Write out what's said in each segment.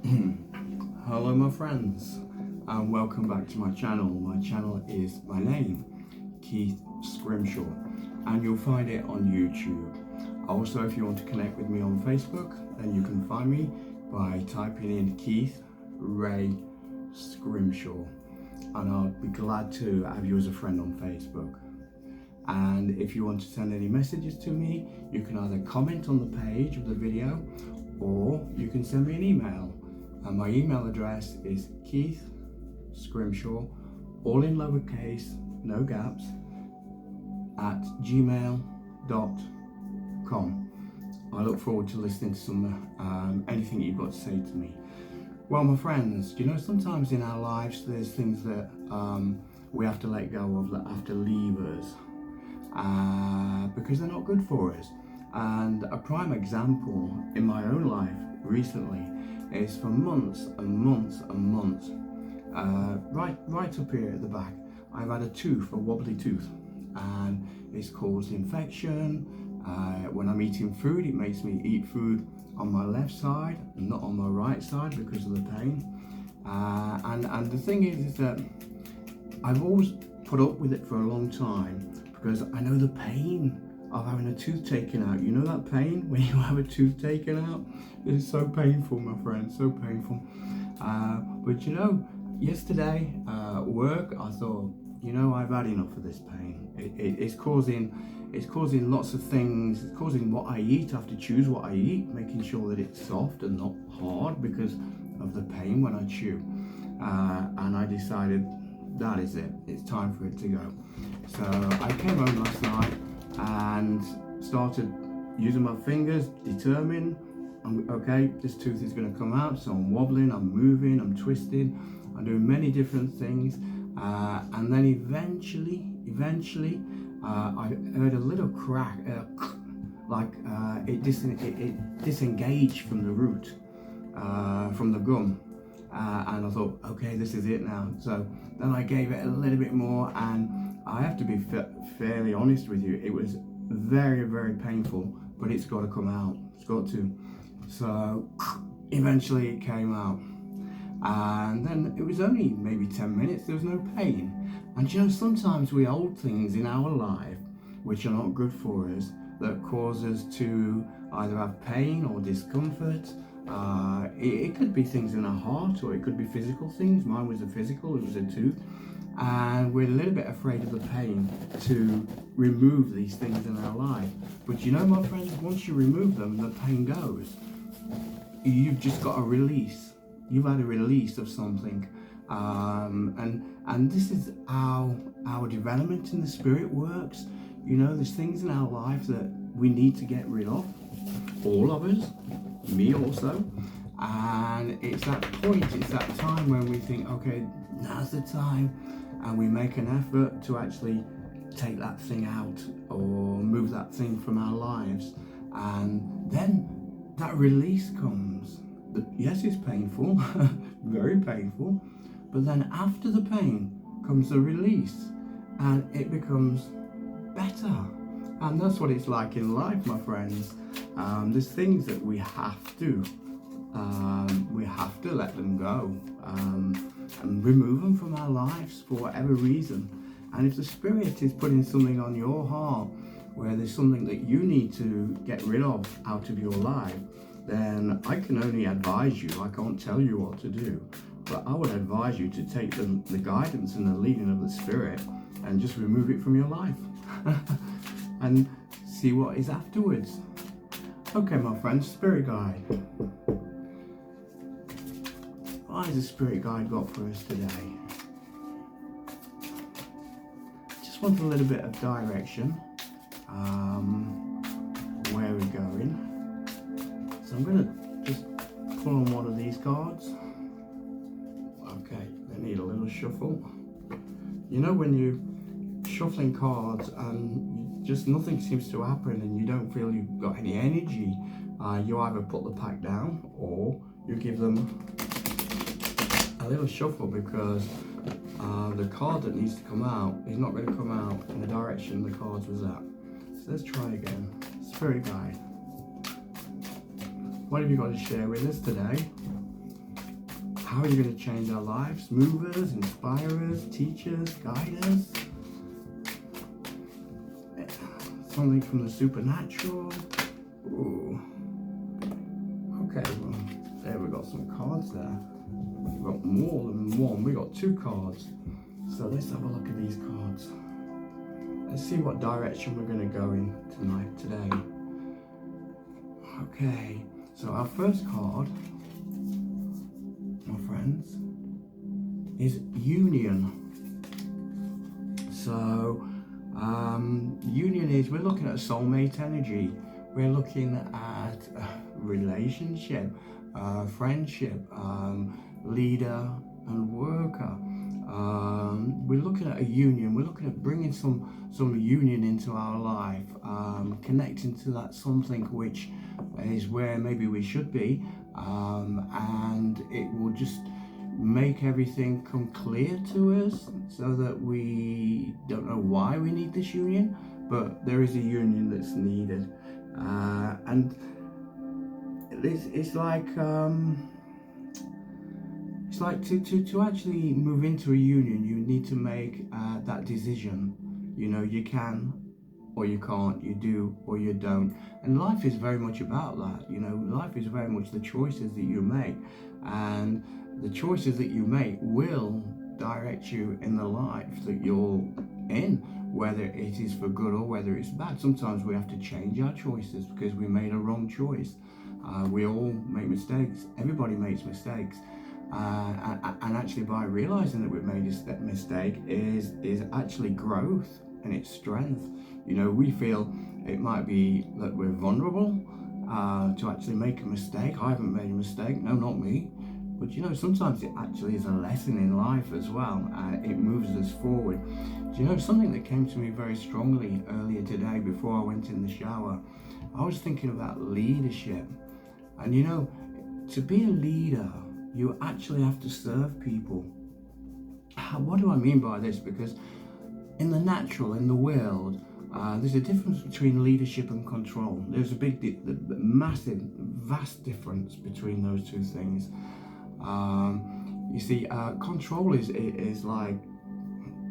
Hello my friends, and welcome back to my channel. My channel is my name, Keith Scrimshaw, and you'll find it on YouTube. Also, if you want to connect with me on Facebook, then you can find me by typing in Keith Ray Scrimshaw, and I'll be glad to have you as a friend on Facebook. And if you want to send any messages to me, you can either comment on the page of the video, or you can send me an email. And my email address is Keith Scrimshaw, all in lowercase, no gaps, at gmail.com. I look forward to listening to anything you've got to say to me. Well, my friends, you know, sometimes in our lives there's things that we have to let go of, that have to leave us because they're not good for us. And a prime example in my own life recently is for months and months and months, right up here at the back, I've had a wobbly tooth, and it's caused infection. When I'm eating food, it makes me eat food on my left side and not on my right side because of the pain. And the thing is that I've always put up with it for a long time because I know the pain of having a tooth taken out. You know that pain when you have a tooth taken out? It's so painful, my friend, so painful. But you know, yesterday at work, I thought, you know, I've had enough of this pain. It's causing lots of things. It's causing what I eat. I have to choose what I eat, making sure that it's soft and not hard because of the pain when I chew. And I decided that is it. It's time for it to go. So I came home last night and started using my fingers, determined, okay, this tooth is going to come out. So I'm wobbling, I'm moving, I'm twisting, I'm doing many different things, and then eventually I heard a little crack, like it disengaged from the root, from the gum, and I thought, okay, this is it now. So then I gave it a little bit more, and I have to be fairly honest with you, it was very, very painful, but it's got to come out. It's got to. So eventually it came out, and then it was only maybe 10 minutes. There was no pain. And you know, sometimes we hold things in our life which are not good for us, that cause us to either have pain or discomfort. It could be things in our heart, or it could be physical things. Mine was a physical, it was a tooth. And we're a little bit afraid of the pain to remove these things in our life. But you know, my friends, once you remove them, the pain goes. You've just got a release. You've had a release of something. And this is how our development in the spirit works. You know, there's things in our life that we need to get rid of. All of us, me also. And it's that point, it's that time when we think, okay, now's the time. And we make an effort to actually take that thing out or move that thing from our lives. And then that release comes. Yes, it's painful, very painful. But then after the pain comes the release, and it becomes better. And that's what it's like in life, my friends. There's things that we have to let them go, and remove them from our lives for whatever reason. And if the Spirit is putting something on your heart where there's something that you need to get rid of out of your life, then I can only advise you. I can't tell you what to do, but I would advise you to take the guidance and the leading of the Spirit and just remove it from your life and see what is afterwards. Okay, my friends, Spirit Guide. What has the Spirit Guide got for us today? Just want a little bit of direction, where we're going. So I'm going to just pull on one of these cards. Okay, they need a little shuffle. You know, when you're shuffling cards and just nothing seems to happen and you don't feel you've got any energy, you either put the pack down or you give them a little shuffle, because the card that needs to come out is not going to come out in the direction the cards was at. So let's try again. Spirit Guide. What have you got to share with us today? How are you going to change our lives? Move us, inspire us, teach us, guide us. Something from the supernatural. Ooh. Okay, well, there we got some cards there. We've got more than one. We got 2 cards. So let's have a look at these cards. Let's see what direction we're going to go in today. Okay, so our first card, my friends, is Union. So Union is, we're looking at soulmate energy. We're looking at relationship, friendship, leader and worker. We're looking at a union. We're looking at bringing some union into our life, connecting to that something which is where maybe we should be, and it will just make everything come clear to us, so that we don't know why we need this union, but there is a union that's needed, and it's like to actually move into a union, you need to make that decision. You know, you can or you can't, you do or you don't. And life is very much about that. You know, life is very much the choices that you make. And the choices that you make will direct you in the life that you're in, whether it is for good or whether it's bad. Sometimes we have to change our choices because we made a wrong choice. We all make mistakes. Everybody makes mistakes. And actually, by realizing that we've made a mistake is actually growth and it's strength. You know, we feel it might be that we're vulnerable to actually make a mistake. I haven't made a mistake, no, not me. But you know, sometimes it actually is a lesson in life as well. It moves us forward. Do you know, something that came to me very strongly earlier today before I went in the shower, I was thinking about leadership. And you know, to be a leader, you actually have to serve people. What do I mean by this? Because in the natural, in the world, there's a difference between leadership and control. There's a massive, vast difference between those two things. You see, control is like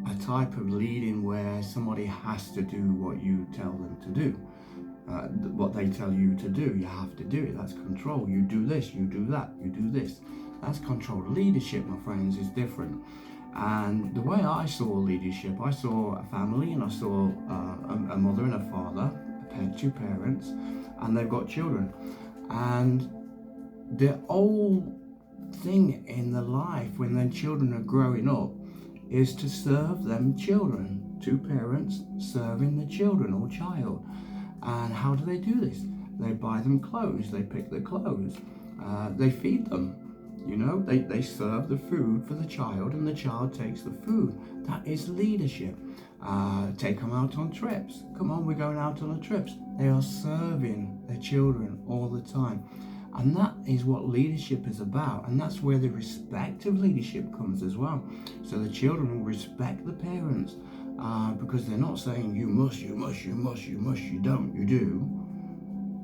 a type of leading where somebody has to do what you tell them to do. What they tell you to do, you have to do it. That's control. You do this, you do that, you do this. That's control. Leadership, my friends, is different. And the way I saw leadership, I saw a family, and I saw a mother and a father, two parents, and they've got children. And the whole thing in the life when their children are growing up is to serve them children. Two parents serving the children or child. And how do they do this? They buy them clothes, they pick the clothes, they feed them. You know, they serve the food for the child and the child takes the food. That is leadership. Take them out on trips. Come on, we're going out on the trips. They are serving their children all the time. And that is what leadership is about. And that's where the respect of leadership comes as well. So the children will respect the parents because they're not saying you must, you must, you must, you must, you don't, you do.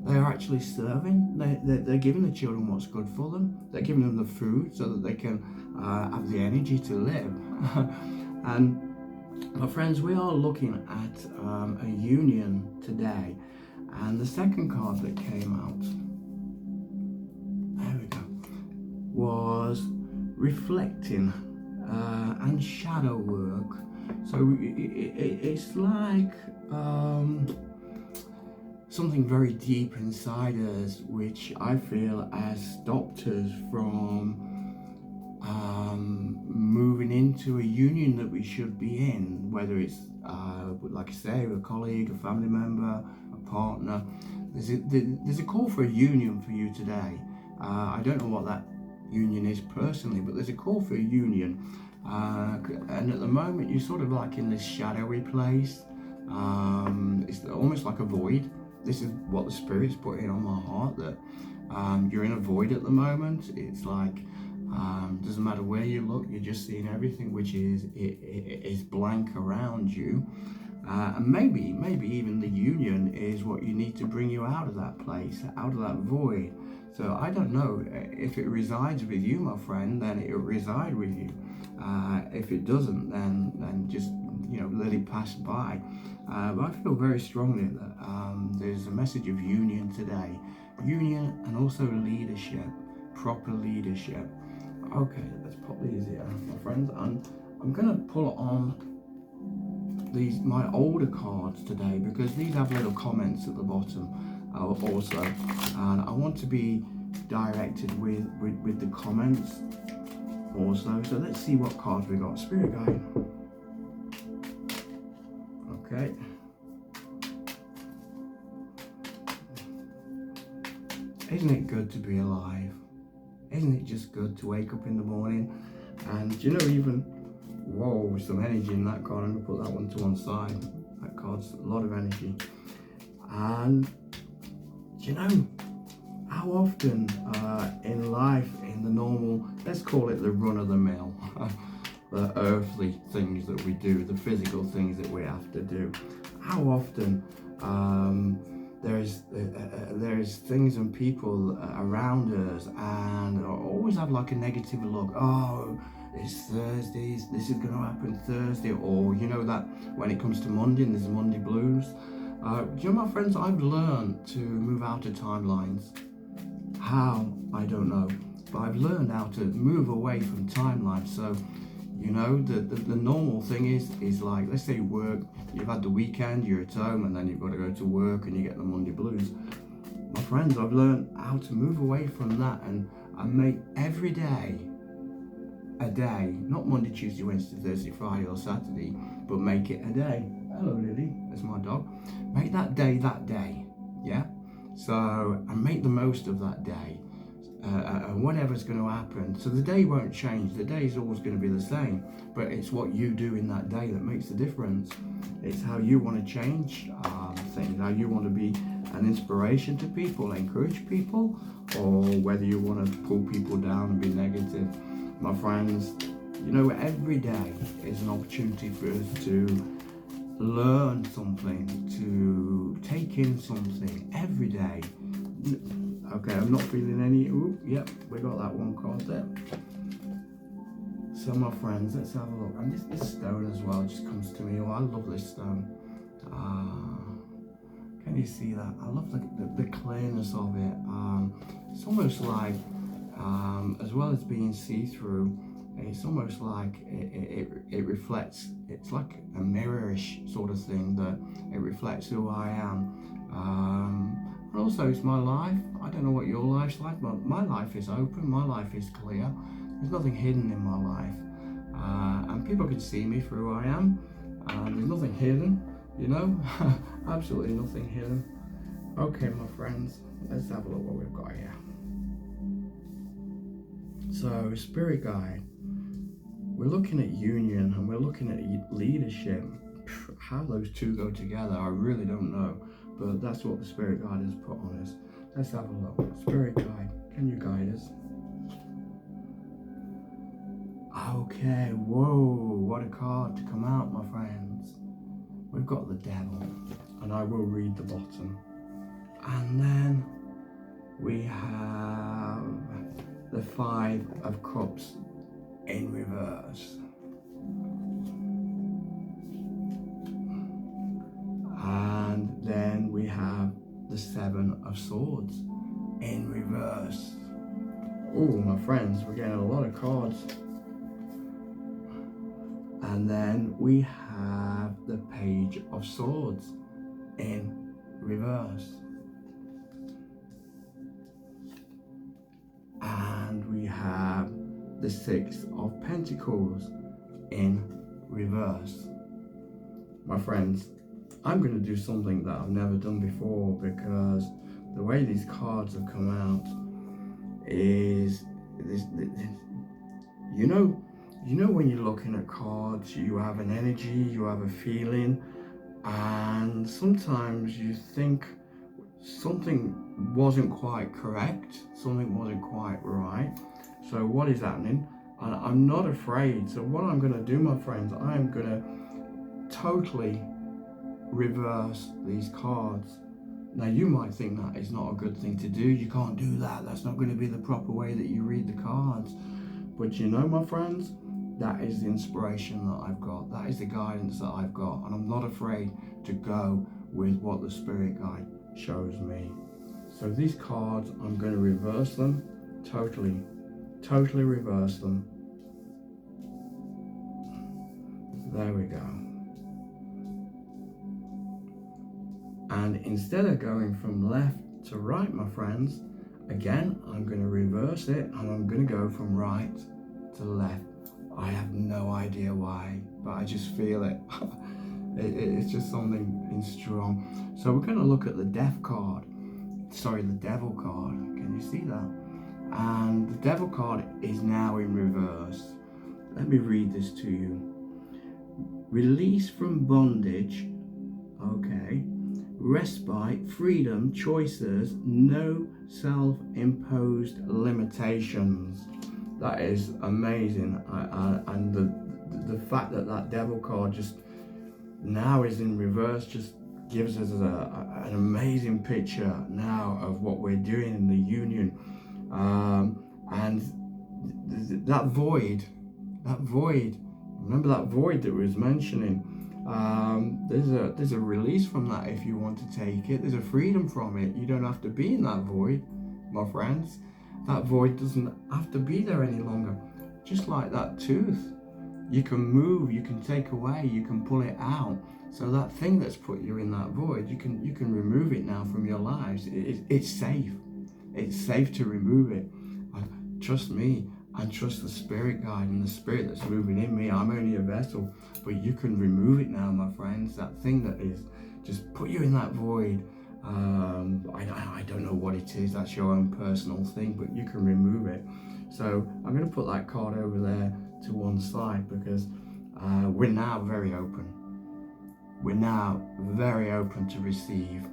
They are actually serving. They're giving the children what's good for them. They're giving them the food so that they can have the energy to live. And my friends, we are looking at a union today. And the second card that came out, there we go, was reflecting and shadow work. So it's like something very deep inside us, which I feel has stopped us from moving into a union that we should be in, whether it's, like I say, a colleague, a family member, a partner. There's a call for a union for you today. I don't know what that union is personally, but there's a call for a union. And at the moment, you're sort of like in this shadowy place. It's almost like a void. This is what the Spirit's putting on my heart, that you're in a void at the moment. It's like, doesn't matter where you look, you're just seeing everything which is blank around you. And maybe even the union is what you need to bring you out of that place, out of that void, So I don't know if it resides with you, my friend, then it'll reside with you. If it doesn't, then just let it pass by. But I feel very strongly that there's a message of union today, union and also leadership, proper leadership. Okay, let's pop these here, my friends, and I'm gonna pull on my older cards today because these have little comments at the bottom also, and I want to be directed with the comments also. So let's see what cards we got. Spirit guide. Okay. Isn't it good to be alive? Isn't it just good to wake up in the morning and even whoa, some energy in that card. I'm gonna put that one to one side. That card's a lot of energy. And how often in life, in the normal, let's call it the run of the mill, the earthly things that we do, the physical things that we have to do, how often there's things and people around us and always have like a negative look. Oh, it's Thursday, this is going to happen Thursday, or that when it comes to Monday and there's Monday blues. My friends, I've learned to move out of timelines. How? I don't know, but I've learned how to move away from timelines. So the normal thing is like, let's say work, you've had the weekend, you're at home, and then you've got to go to work and you get the Monday blues. My friends, I've learned how to move away from that and make every day a day, not Monday, Tuesday, Wednesday, Thursday, Friday or Saturday, but make it a day. Hello Lily, that's my dog. Make that day, yeah? So, and make the most of that day. And whatever's going to happen. So the day won't change. The day is always going to be the same. But it's what you do in that day that makes the difference. It's how you want to change things, how you want to be an inspiration to people, encourage people, or whether you want to pull people down and be negative. My friends, every day is an opportunity for us to learn something, to take in something every day. Okay, I'm not feeling any. Ooh, yep, we got that one card there. So my friends, let's have a look. And this stone as well just comes to me. Oh, I love this stone. Can you see that? I love the clearness of it. It's almost like, as well as being see-through, it's almost like it reflects. It's like a mirrorish sort of thing that it reflects who I am. And also it's my life. I don't know what your life's like, but my life is open, my life is clear. There's nothing hidden in my life. And people can see me for who I am. There's nothing hidden, absolutely nothing hidden. Okay, my friends, let's have a look what we've got here. So, spirit guide. We're looking at union and we're looking at leadership. How those two go together, I really don't know. But that's what the spirit guide has put on us. Let's have a look. Spirit guide, can you guide us? Okay, whoa, what a card to come out, my friends. We've got the devil, and I will read the bottom. And then we have the 5 of Cups in reverse. And then we have the 7 of Swords in reverse. Oh, my friends, we're getting a lot of cards. And then we have the Page of Swords in reverse. And we have the 6 of Pentacles in reverse. My friends, I'm going to do something that I've never done before, because the way these cards have come out is this, when you're looking at cards, you have an energy, you have a feeling, and sometimes you think something wasn't quite correct, something wasn't quite right. So what is happening? And I'm not afraid. So what I'm going to do, my friends, I am going to totally reverse these cards Now you might think that is not a good thing to do. You can't do that. That's not going to be the proper way that you read the cards. But you know, my friends, that is the inspiration that I've got. That is the guidance that I've got. And I'm not afraid to go with what the Spirit Guide shows me. So these cards, I'm going to reverse them. Totally reverse them. There we go. And instead of going from left to right, my friends, again, I'm going to reverse it and I'm going to go from right to left. I have no idea why, but I just feel it. It's just something strong. So we're going to look at the Death card. Sorry, the Devil card. Can you see that? And the Devil card is now in reverse. Let me read this to you. Release from bondage. Okay. Respite, freedom, choices, no self-imposed limitations. That is amazing. And the fact that that Devil card just now is in reverse just gives us an amazing picture now of what we're doing in the union. And that void, remember that void that we was mentioning? There's a release from that if you want to take it. There's a freedom from it. You don't have to be in that void, my friends. That void doesn't have to be there any longer. Just like that tooth, you can move, you can take away, you can pull it out. So that thing that's put you in that void, you can remove it now from your lives. It's safe. It's safe to remove it. Trust me, and trust the Spirit Guide and the Spirit that's moving in me. I'm only a vessel, but you can remove it now, my friends. That thing that is just put you in that void. I don't know what it is. That's your own personal thing, but you can remove it. So I'm going to put that card over there to one side because we're now very open. We're now very open to receive.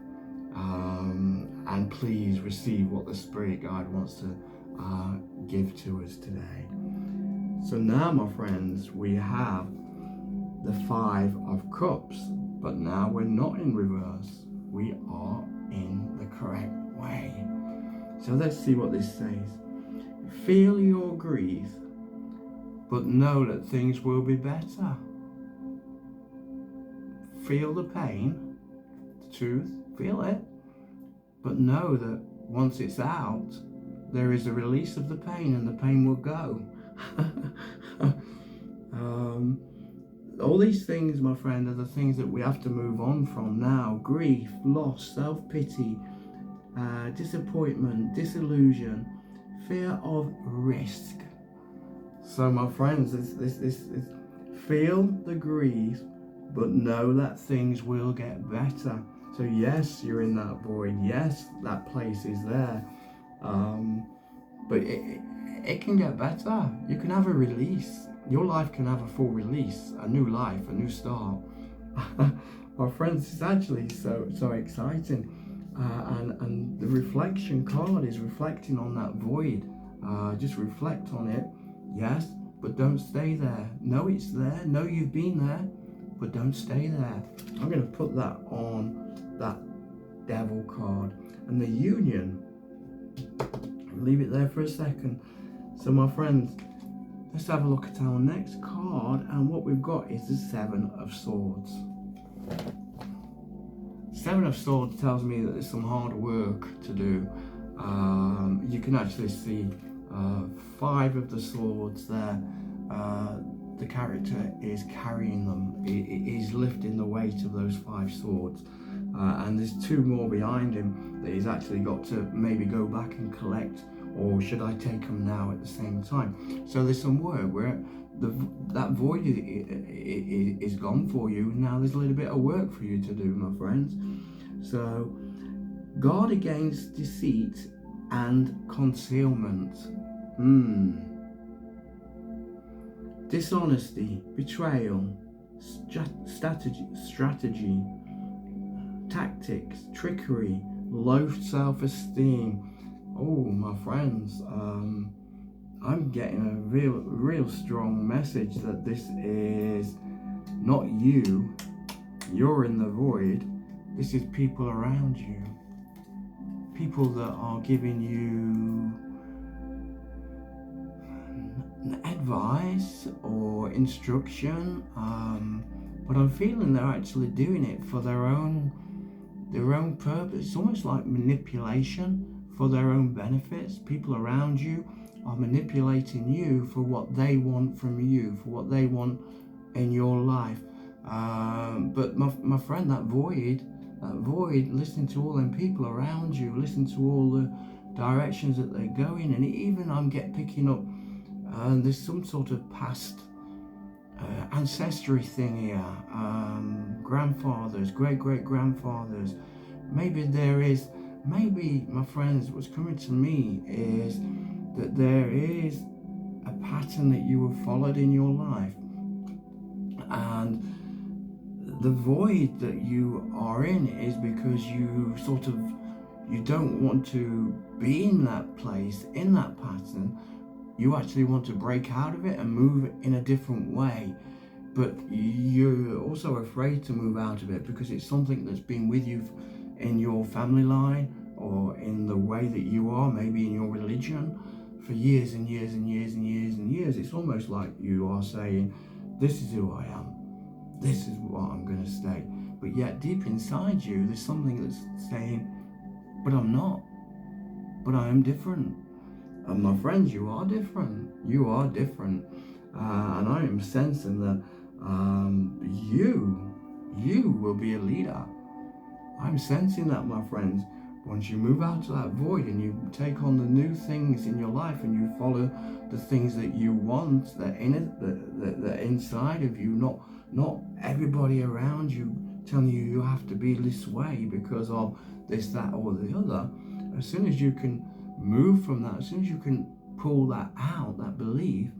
And please receive what the Spirit Guide wants to give to us today. So now, my friends, we have the Five of Cups, but now we're not in reverse. We are in the correct way. So let's see what this says. Feel your grief, but know that things will be better. Feel the pain, the truth, feel it, but know that once it's out, there is a release of the pain and the pain will go. All these things, my friend, are the things that we have to move on from now. Grief, loss, self-pity, disappointment, disillusion, fear of risk. So, my friends, this feel the grief, but know that things will get better. So yes, you're in that void. Yes, that place is there. But it can get better. You can have a release. Your life can have a full release, a new life, a new start. My friends, it's actually so exciting. And the reflection card is reflecting on that void. Just reflect on it. Yes, but don't stay there. Know it's there. Know you've been there, but don't stay there. I'm going to put that on that Devil card. And the Union, leave it there for a second. So, my friends, let's have a look at our next card, and what we've got is the Seven of Swords. Seven of Swords tells me that there's some hard work to do. You can actually see five of the swords there. The character is carrying them. He is lifting the weight of those five swords. And there's two more behind him that he's actually got to maybe go back and collect, or should I take them now at the same time? So there's some work where that void is gone for you. Now there's a little bit of work for you to do, my friends. So guard against deceit and concealment. Dishonesty, betrayal, strategy, tactics, trickery, low self-esteem. Oh, my friends, I'm getting a real strong message that this is not you. You're in the void. This is people around you. people that are giving you advice or instruction, but I'm feeling they're actually doing it for their own purpose. It's almost like manipulation for their own benefits. People around you are manipulating you for what they want from you, for what they want in your life. But my friend, that void, listening to all them people around you, listening to all the directions that they're going, and even I'm picking up, there's some sort of past ancestry thing here, grandfathers, great-great-grandfathers. Maybe my friends, what's coming to me is that there is a pattern that you have followed in your life, and the void that you are in is because you don't want to be in that place, in that pattern. You actually want to break out of it and move in a different way, but you're also afraid to move out of it because it's something that's been with you in your family line or in the way that you are, maybe in your religion, for years and years and years and years and years. It's almost like you are saying, this is who I am, this is what I'm going to stay. But yet deep inside you, there's something that's saying, but I'm not, but I am different. And my friends, you are different. You are different. And I am sensing that you will be a leader. I'm sensing that, my friends. Once you move out of that void and you take on the new things in your life and you follow the things that you want, that inside of you, not everybody around you telling you have to be this way because of this, that, or the other. As soon as you can move from that, as soon as you can pull that out, that belief,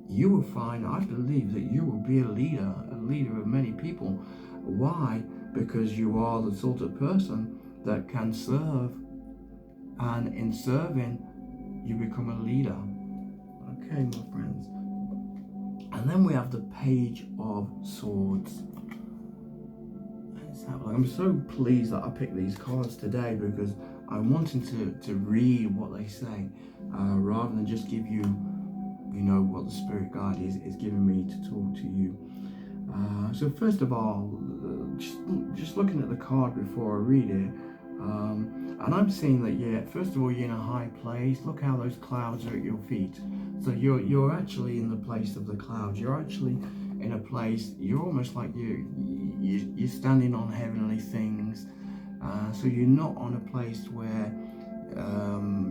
you will find, I believe, that you will be a leader of many people. Why? Because you are the sort of person that can serve, and in serving, you become a leader. Okay, my friends. And then we have the Page of Swords. I'm so pleased that I picked these cards today because I'm wanting to read what they say, rather than just give you, what the Spirit Guide is giving me to talk to you. So first of all, just looking at the card before I read it, and I'm seeing that, first of all, you're in a high place. Look how those clouds are at your feet. So you're actually in the place of the clouds. You're actually in a place, you're almost like you're standing on heavenly things. So you're not on a place where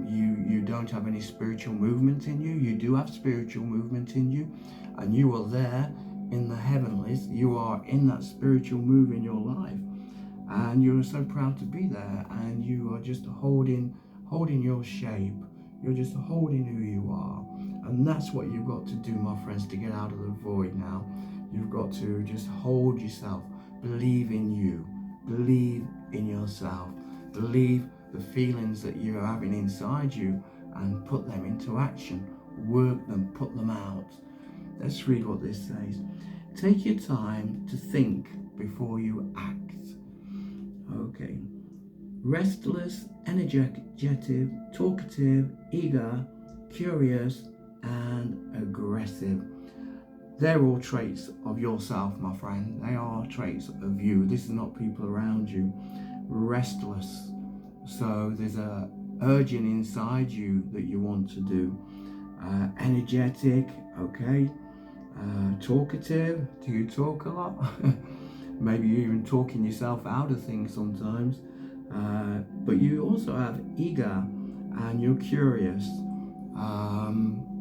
you don't have any spiritual movement in you. You do have spiritual movement in you, and you are there in the heavenlies. You are in that spiritual move in your life, and you're so proud to be there, and you are just holding your shape. You're just holding who you are, and that's what you've got to do, my friends, to get out of the void now. You've got to just hold yourself, believe in you, believe in yourself, believe the feelings that you're having inside you, and put them into action, work them, put them out. Let's read what this says. Take your time to think before you act. Okay. Restless, energetic, talkative, eager, curious, and aggressive. They're all traits of yourself, my friend. They are traits of you. This is not people around you. Restless. So there's a urging inside you that you want to do. Energetic, okay. Talkative. Do you talk a lot? Maybe you're even talking yourself out of things sometimes. But you also have eager, and you're curious.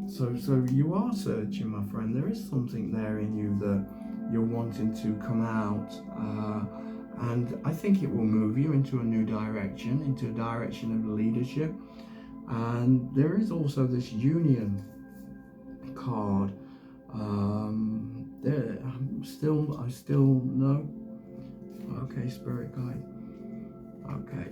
So you are searching, my friend. There is something there in you that you're wanting to come out, and I think it will move you into a new direction, into a direction of leadership. And there is also this Union card. I still know. Okay, Spirit Guide. Okay,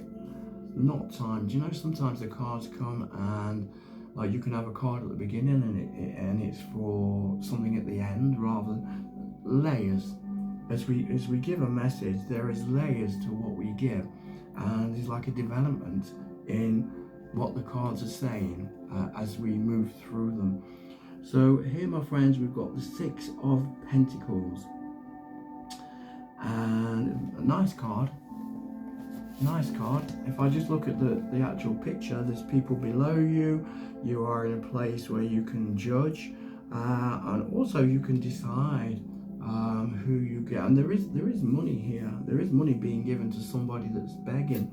not time. Do you know sometimes the cards come and like you can have a card at the beginning and it's for something at the end, rather than layers. As we give a message, there is layers to what we give, and it's like a development in what the cards are saying as we move through them. So here, my friends, we've got the Six of Pentacles, and a nice card. If I just look at the actual picture, there's people below you. You are in a place where you can judge, and also you can decide who you get. And there is money here. There is money being given to somebody that's begging,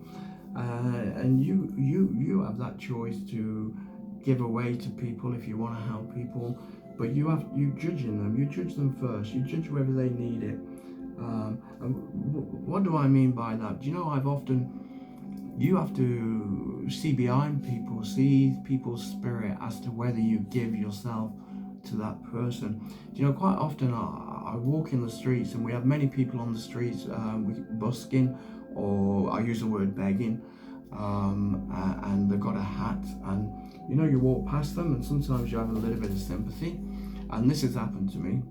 and you have that choice to give away to people if you want to help people. But you judging them. You judge them first. You judge whether they need it. And what do I mean by that? Do you know, you have to see behind people, see people's spirit as to whether you give yourself to that person. Do you know, quite often I walk in the streets, and we have many people on the streets busking, or I use the word begging, and they've got a hat, and you know, you walk past them and sometimes you have a little bit of sympathy, and this has happened to me.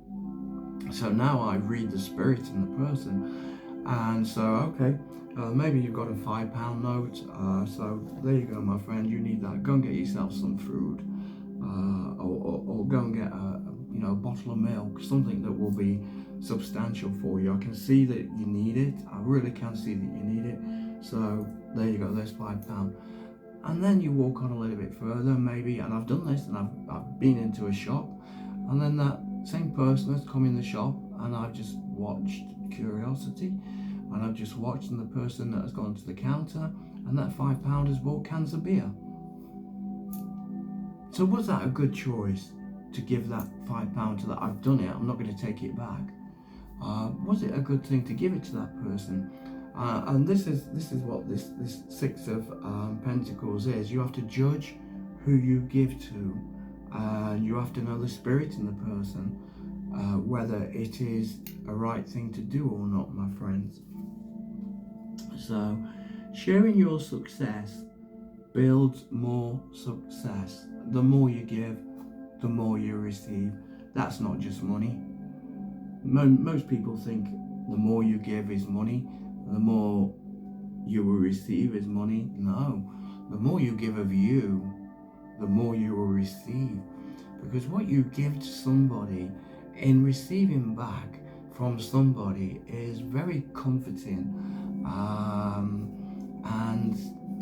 So now I read the spirit in the person, and so okay, maybe you've got a £5 note, so there you go, my friend, you need that. Go and get yourself some food, or go and get a bottle of milk, something that will be substantial for you. I can see that you need it. I really can see that you need it. So there you go, there's £5. And then you walk on a little bit further, maybe, and I've done this, and I've been into a shop, and then that same person has come in the shop, and I've just watched curiosity, and I've just watched the person that has gone to the counter, and that £5 has bought cans of beer. So was that a good choice to give that £5 to that? I've done it, I'm not going to take it back. Was it a good thing to give it to that person? And this is what this Six of Pentacles is. You have to judge who you give to. You have to know the spirit in the person, whether it is a right thing to do or not, my friends. So sharing your success builds more success. The more you give, the more you receive. That's not just money. Most people think the more you give is money, the more you will receive is money. No, the more you give of you, the more you will receive. Because what you give to somebody, in receiving back from somebody, is very comforting, and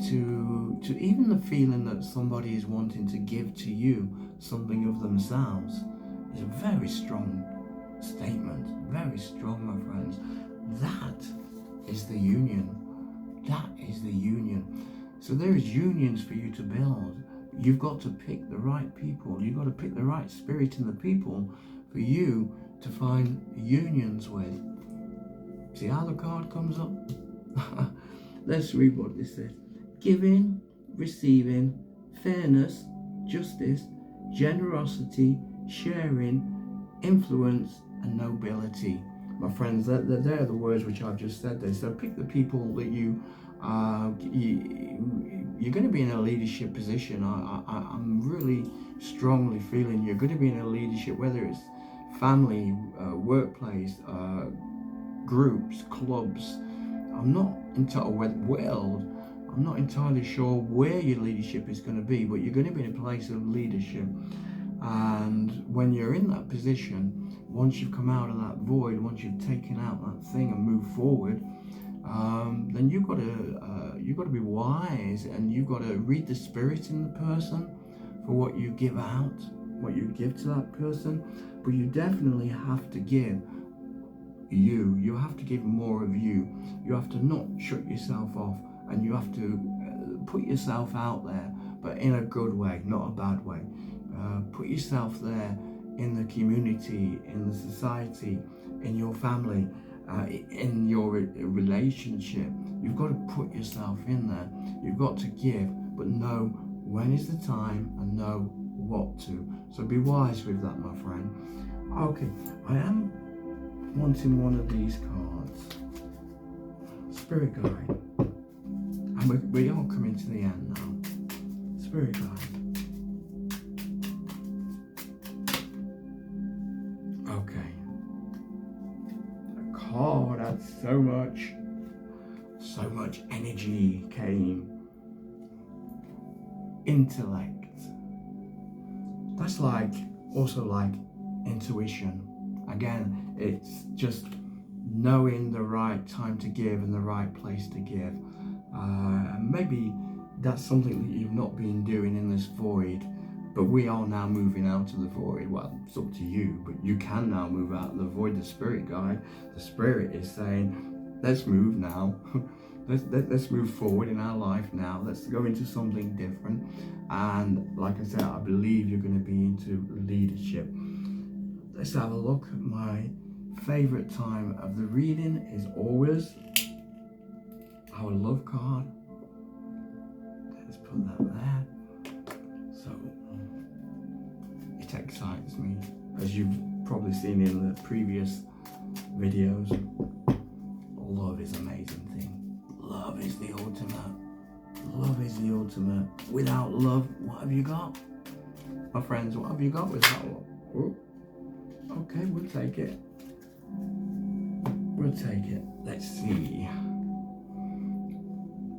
to even the feeling that somebody is wanting to give to you something of themselves is a very strong statement. Very strong, my friends. That is the union. That is the union. So there is unions for you to build. You've got to pick the right people. You've got to pick the right spirit in the people for you to find unions with. See how the card comes up? Let's read what this says. Giving, receiving, fairness, justice, generosity, sharing, influence, and nobility. My friends, they're the words which I've just said there. So pick the people that you're going to be in a leadership position. I'm really strongly feeling you're going to be in a leadership, whether it's family, workplace, groups, clubs. I'm not entirely sure where your leadership is going to be, but you're going to be in a place of leadership. And when you're in that position, once you've come out of that void, once you've taken out that thing and moved forward, then you've got to be wise, and you've got to read the spirit in the person for what you give out, what you give to that person. But you definitely have to give you have to give more of you. You have to not shut yourself off, and you have to put yourself out there, but in a good way, not a bad way. Put yourself there in the community, in the society, in your family, in your relationship. You've got to put yourself in there. You've got to give, but know when is the time and know what to. So be wise with that, my friend. Okay, I am wanting one of these cards. Spirit guide. And we are coming to the end now. Spirit guide. Okay. The card had so much energy came. intellect. That's like also like intuition. Again, it's just knowing the right time to give and the right place to give. Maybe that's something that you've not been doing in this void, but we are now moving out of the void. Well, it's up to you, but you can now move out of the void. The Spirit guide, the Spirit is saying, let's move now. Let's move forward in our life now. Let's go into something different. And like I said, I believe you're going to be into leadership. Let's have a look. My favorite time of the reading is always our love card. Let's put that there. So it excites me, as you've probably seen in the previous videos. Love is an amazing thing. Love is the ultimate. Love is the ultimate. Without love, what have you got? My friends, what have you got without love? Ooh. Okay, we'll take it. We'll take it. Let's see.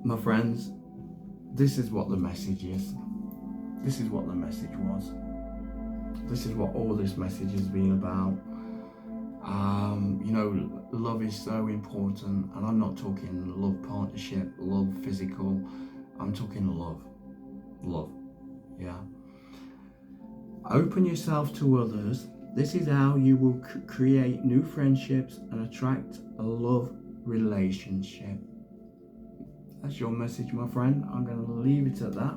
My friends, this is what the message is. This is what the message was. This is what all this message has been about. You know, love is so important, and I'm not talking love partnership, love physical. I'm talking love. Love. Yeah. Open yourself to others. This is how you will create new friendships and attract a love relationship. That's your message, my friend. I'm going to leave it at that.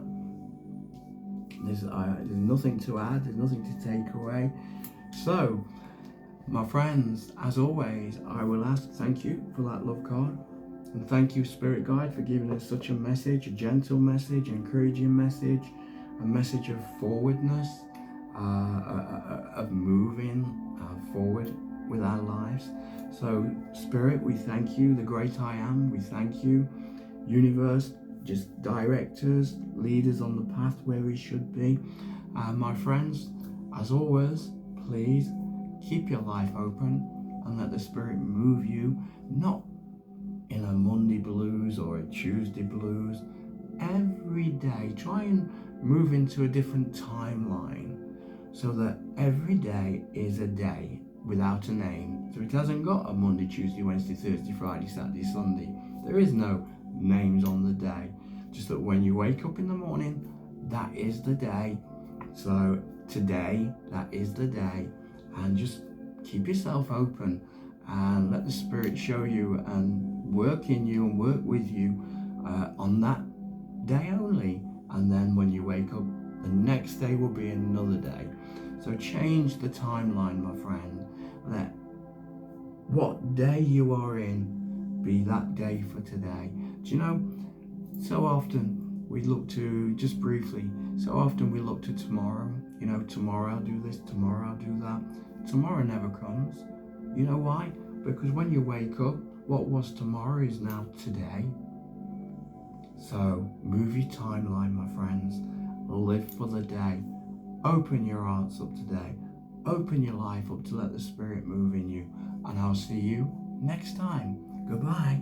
There's nothing to add. There's nothing to take away. So, my friends, as always, I will ask, thank you for that love card. And thank you, Spirit Guide, for giving us such a message, a gentle message, encouraging message, a message of forwardness, of moving forward with our lives. So, Spirit, we thank you. The great I am, we thank you. Universe, just directors, leaders on the path where we should be. My friends, as always, please keep your life open and let the Spirit move you, not in a Monday blues or a Tuesday blues. Every day, try and move into a different timeline so that every day is a day without a name. So it hasn't got a Monday, Tuesday, Wednesday, Thursday, Friday, Saturday, Sunday. There is no names on the day. Just that when you wake up in the morning, that is the day. So today, that is the day. And just keep yourself open and let the Spirit show you and work in you and work with you on that day only. And then when you wake up, the next day will be another day. So change the timeline, my friend. Let what day you are in be that day for today. Do you know, so often we look to, just briefly, so often we look to tomorrow. You know, tomorrow I'll do this, tomorrow I'll do that. Tomorrow never comes. You know why? Because when you wake up, what was tomorrow is now today. So move your timeline, my friends. Live for the day. Open your hearts up today. Open your life up to let the Spirit move in you. And I'll see you next time. Goodbye.